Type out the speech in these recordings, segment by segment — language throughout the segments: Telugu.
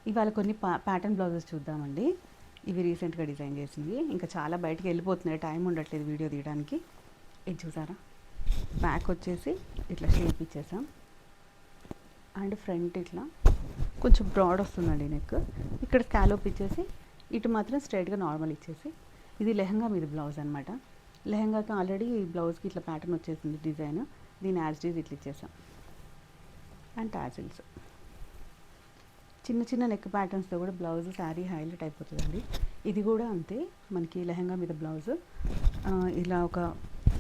ఇవాళ కొన్ని ప్యాటర్న్ బ్లౌజెస్ చూద్దామండి. ఇవి రీసెంట్గా డిజైన్ చేసింది. ఇంకా చాలా బయటికి వెళ్ళిపోతున్నాయి, టైం ఉండట్లేదు వీడియో తీయడానికి. ఇది చూసారా, బ్యాక్ వచ్చేసి ఇట్లా షేప్ ఇచ్చేసాం అండ్ ఫ్రంట్ ఇట్లా కొంచెం బ్రాడ్ వస్తుందండి నెక్. ఇక్కడ స్కాలోప్ ఇచ్చేసి ఇటు మాత్రం స్ట్రైట్గా నార్మల్ ఇచ్చేసి, ఇది లెహంగా మీద బ్లౌజ్ అనమాట. లెహంగాకి ఆల్రెడీ బ్లౌజ్కి ఇట్లా ప్యాటర్న్ వచ్చేసింది డిజైన్. దీని యాజ్ డీజ్ ఇట్లా ఇచ్చేసాం అండ్ టాజిల్స్. చిన్న చిన్న నెక్ ప్యాటర్న్స్తో కూడా బ్లౌజ్ శారీ హైలైట్ అయిపోతుందండి. ఇది కూడా అంతే, మనకి లెహంగా మీద బ్లౌజ్ ఇలా ఒక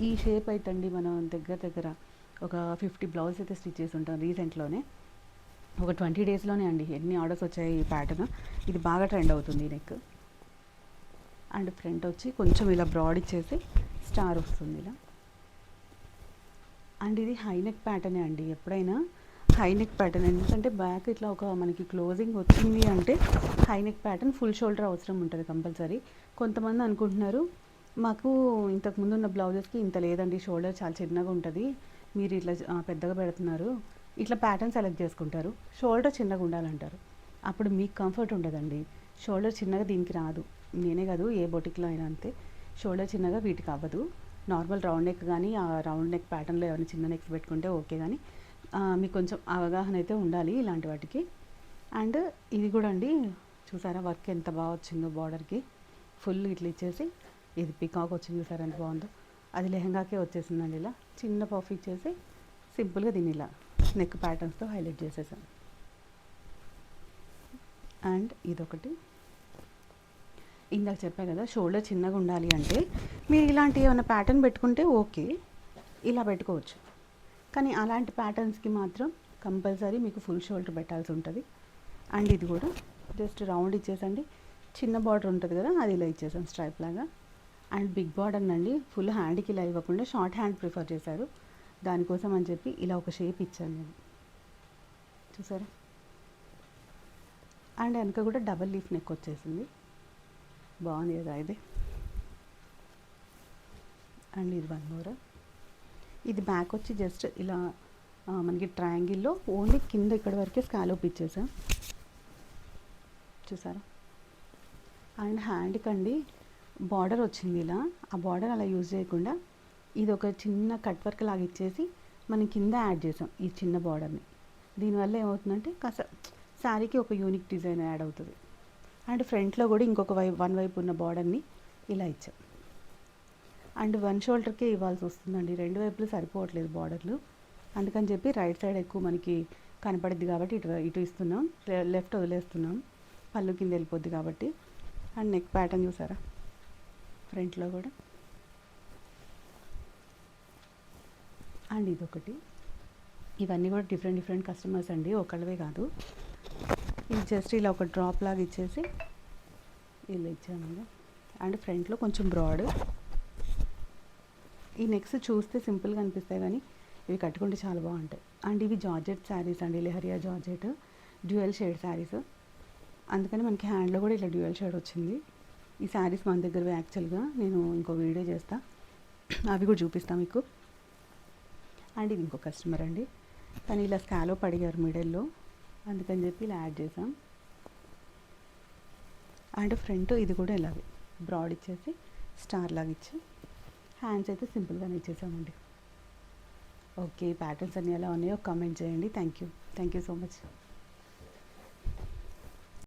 ఈ షేప్ అయితండి. మనం దగ్గర ఒక 50 బ్లౌజ్ అయితే స్టిచ్ చేసి ఉంటాం రీసెంట్లోనే, ఒక 20 డేస్లోనే అండి. ఎన్ని ఆర్డర్స్ వచ్చాయి ఈ ప్యాటర్న్. ఇది బాగా ట్రెండ్ అవుతుంది ఈ నెక్. అండ్ ఫ్రంట్ వచ్చి కొంచెం ఇలా బ్రాడ్ ఇచ్చేసి స్టార్ వస్తుంది ఇలా. అండ్ ఇది హై నెక్ ప్యాటర్నే అండి. ఎప్పుడైనా హై నెక్ ప్యాటర్న్, ఎందుకంటే బ్యాక్ ఇట్లా ఒక మనకి క్లోజింగ్ వచ్చింది అంటే high neck pattern full shoulder అవసరం ఉంటుంది కంపల్సరీ. కొంతమంది అనుకుంటున్నారు మాకు ఇంతకుముందు ఉన్న బ్లౌజెస్కి ఇంత లేదండి, షోల్డర్ చాలా చిన్నగా ఉంటుంది, మీరు ఇట్లా పెద్దగా పెడుతున్నారు, ఇట్లా ప్యాటర్న్ సెలెక్ట్ చేసుకుంటారు. షోల్డర్ చిన్నగా ఉండాలంటారు. అప్పుడు మీకు కంఫర్ట్ ఉండదండి. షోల్డర్ చిన్నగా దీనికి రాదు. నేనే కాదు, ఏ బొటిక్లో అయినా అంతే. షోల్డర్ చిన్నగా వీటికి అవ్వదు. నార్మల్ రౌండ్ నెక్ కానీ ఆ రౌండ్ నెక్ ప్యాటర్న్లో ఏమైనా చిన్న నెక్స్ పెట్టుకుంటే ఓకే, కానీ మీకు కొంచెం అవగాహన అయితే ఉండాలి ఇలాంటి వాటికి. అండ్ ఇది కూడా అండి, చూసారా వర్క్ ఎంత బాగా వచ్చిందో బార్డర్కి. ఫుల్ ఇట్లా ఇచ్చేసి ఇది పికాక్ వచ్చింది, చూసారా ఎంత బాగుందో. అది లెహంగాకే వచ్చేసిందండి. ఇలా చిన్న పఫ్ ఇచ్చేసి సింపుల్గా దీన్ని ఇలా నెక్ ప్యాటర్న్స్తో హైలైట్ చేసేసాం. అండ్ ఇదొకటి, ఇందాక చెప్పా కదా షోల్డర్ చిన్నగా ఉండాలి అంటే మీరు ఇలాంటి ఏమైనా ప్యాటర్న్ పెట్టుకుంటే ఓకే, ఇలా పెట్టుకోవచ్చు. కానీ అలాంటి ప్యాటర్న్స్కి మాత్రం కంపల్సరీ మీకు ఫుల్ షోల్డర్ పెట్టాల్సి ఉంటుంది. అండ్ ఇది కూడా జస్ట్ రౌండ్ ఇచ్చేసండి. చిన్న బార్డర్ ఉంటుంది కదా, అది ఇలా ఇచ్చేసాం స్ట్రైప్ లాగా. అండ్ బిగ్ బార్డర్ అండి, ఫుల్ హ్యాండ్కి ఇలా ఇవ్వకుండా షార్ట్ హ్యాండ్ ప్రిఫర్ చేశారు. దానికోసం అని చెప్పి ఇలా ఒక షేప్ ఇచ్చాను నేను, చూసారా. అండ్ వెనక కూడా డబల్ లీఫ్ నెక్ వచ్చేసింది, బాగుంది కదా ఇది. అండ్ ఇది వన్ మోర్, ఇది బ్యాక్ వచ్చి జస్ట్ ఇలా మనకి ట్రయాంగిల్లో ఓన్లీ కింద ఇక్కడ వరకే స్కాలోప్ ఇచ్చేసాం, చూసారా. అండ్ హ్యాండ్కి అండి బార్డర్ వచ్చింది ఇలా, ఆ బార్డర్ అలా యూజ్ చేయకుండా ఇది ఒక చిన్న కట్ వర్క్ లాగా ఇచ్చేసి మనం కింద యాడ్ చేసాం ఈ చిన్న బార్డర్ని. దీనివల్ల ఏమవుతుందంటే కాస్త శారీకి ఒక యూనిక్ డిజైన్ యాడ్ అవుతుంది. అండ్ ఫ్రంట్లో కూడా ఇంకొక వన్ వైపు ఉన్న బార్డర్ని ఇలా ఇచ్చాం. అండ్ వన్ షోల్డర్కే ఇవ్వాల్సి వస్తుందండి, రెండు వైపులు సరిపోవట్లేదు బార్డర్లు. అందుకని చెప్పి రైట్ సైడ్ ఎక్కువ మనకి కనపడుద్ది కాబట్టి ఇటు ఇస్తున్నాం, లెఫ్ట్ వదిలేస్తున్నాం, పళ్ళు కింద వెళ్ళిపోద్ది కాబట్టి. అండ్ నెక్ ప్యాటర్న్ చూసారా ఫ్రంట్లో కూడా. అండ్ ఇదొకటి, ఇవన్నీ కూడా డిఫరెంట్ కస్టమర్స్ అండి, ఒకళ్ళవే కాదు. ఇది జస్ట్ ఇలా ఒక డ్రాప్ లాగా ఇచ్చేసి ఇలా ఇచ్చాను. అండ్ ఫ్రంట్లో కొంచెం బ్రాడ్. ఈ నెక్స్ట్ చూస్తే సింపుల్గా అనిపిస్తాయి కానీ ఇవి కట్టుకుంటే చాలా బాగుంటాయి. అండ్ ఇవి జార్జెట్ శారీస్ అండి, Leheriya georgette dual shade saris. అందుకని మనకి హ్యాండ్లో కూడా ఇట్లా డ్యూయల్ షేడ్ వచ్చింది. ఈ శారీస్ మన దగ్గర యాక్చువల్గా నేను ఇంకో వీడియో చేస్తా, అవి కూడా చూపిస్తాను మీకు. అండ్ ఇది ఇంకో కస్టమర్ అండి, కానీ ఇలా స్కాలోప్ అడిగారు మిడిల్లో, అందుకని చెప్పి ఇలా యాడ్ చేసాం. అండ్ ఫ్రంట్ ఇది కూడా ఇలాగే బ్రాడ్ ఇచ్చేసి స్టార్ లాగా ఇచ్చి హ్యాండ్స్ అయితే సింపుల్గానే ఇచ్చేసామండి. ఓకే, ప్యాటర్న్స్ అన్నీ ఎలా ఉన్నాయో కామెంట్ చేయండి. Thank you so much.